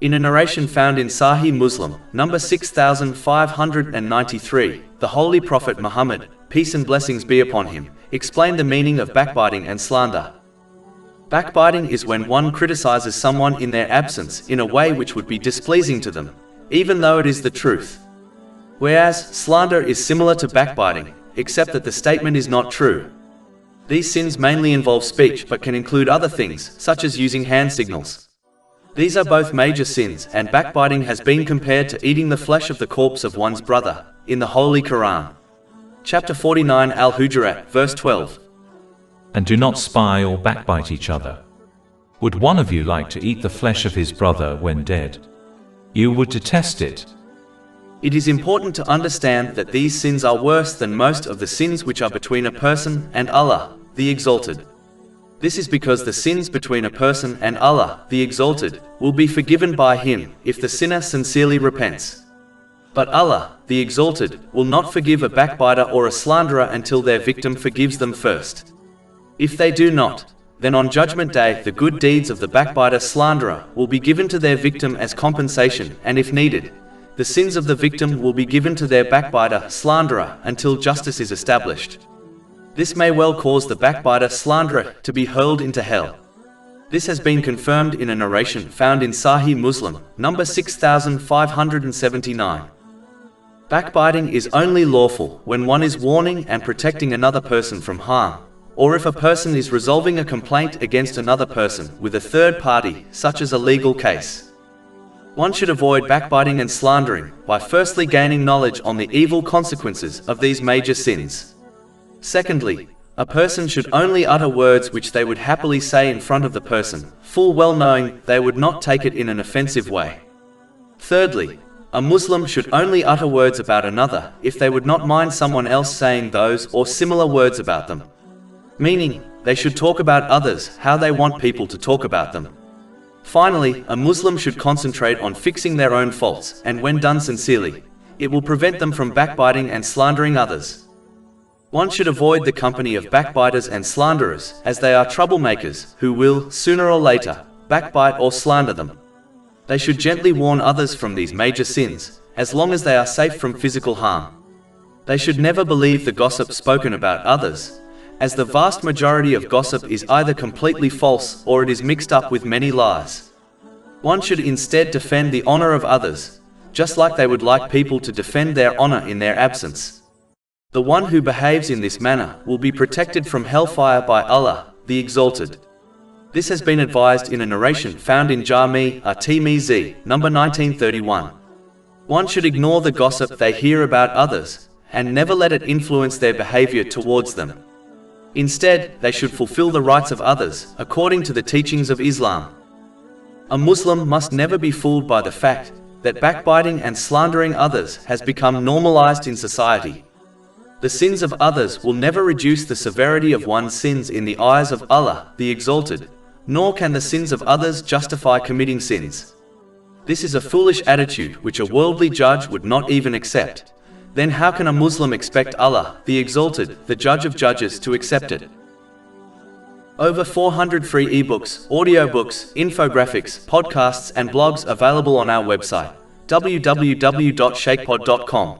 In a narration found in Sahih Muslim, number 6593, the Holy Prophet Muhammad, peace and blessings be upon him, explained the meaning of backbiting and slander. Backbiting is when one criticizes someone in their absence in a way which would be displeasing to them, even though it is the truth. Whereas, slander is similar to backbiting, except that the statement is not true. These sins mainly involve speech but can include other things, such as using hand signals. These are both major sins, and backbiting has been compared to eating the flesh of the corpse of one's brother, in the Holy Quran. Chapter 49 Al-Hujurat, verse 12. And do not spy or backbite each other. Would one of you like to eat the flesh of his brother when dead? You would detest it. It is important to understand that these sins are worse than most of the sins which are between a person and Allah, the Exalted. This is because the sins between a person and Allah, the Exalted, will be forgiven by Him if the sinner sincerely repents. But Allah, the Exalted, will not forgive a backbiter or a slanderer until their victim forgives them first. If they do not, then on Judgment Day the good deeds of the backbiter slanderer will be given to their victim as compensation, and if needed, the sins of the victim will be given to their backbiter slanderer until justice is established. This may well cause the backbiter slanderer to be hurled into hell. This has been confirmed in a narration found in Sahih Muslim, number 6579. Backbiting is only lawful when one is warning and protecting another person from harm, or if a person is resolving a complaint against another person with a third party, such as a legal case. One should avoid backbiting and slandering by firstly gaining knowledge on the evil consequences of these major sins. Secondly, a person should only utter words which they would happily say in front of the person, full well knowing they would not take it in an offensive way. Thirdly, a Muslim should only utter words about another if they would not mind someone else saying those or similar words about them. Meaning, they should talk about others how they want people to talk about them. Finally, a Muslim should concentrate on fixing their own faults, and when done sincerely, it will prevent them from backbiting and slandering others. One should avoid the company of backbiters and slanderers, as they are troublemakers who will, sooner or later, backbite or slander them. They should gently warn others from these major sins, as long as they are safe from physical harm. They should never believe the gossip spoken about others, as the vast majority of gossip is either completely false or it is mixed up with many lies. One should instead defend the honor of others, just like they would like people to defend their honor in their absence. The one who behaves in this manner will be protected from hellfire by Allah, the Exalted. This has been advised in a narration found in Jami' at-Tirmidhi, number 1931. One should ignore the gossip they hear about others, and never let it influence their behavior towards them. Instead, they should fulfill the rights of others, according to the teachings of Islam. A Muslim must never be fooled by the fact that backbiting and slandering others has become normalized in society. The sins of others will never reduce the severity of one's sins in the eyes of Allah, the Exalted, nor can the sins of others justify committing sins. This is a foolish attitude which a worldly judge would not even accept. Then how can a Muslim expect Allah, the Exalted, the Judge of Judges, to accept it? Over 400 free ebooks, audiobooks, infographics, podcasts and blogs available on our website, www.shaykhpod.com.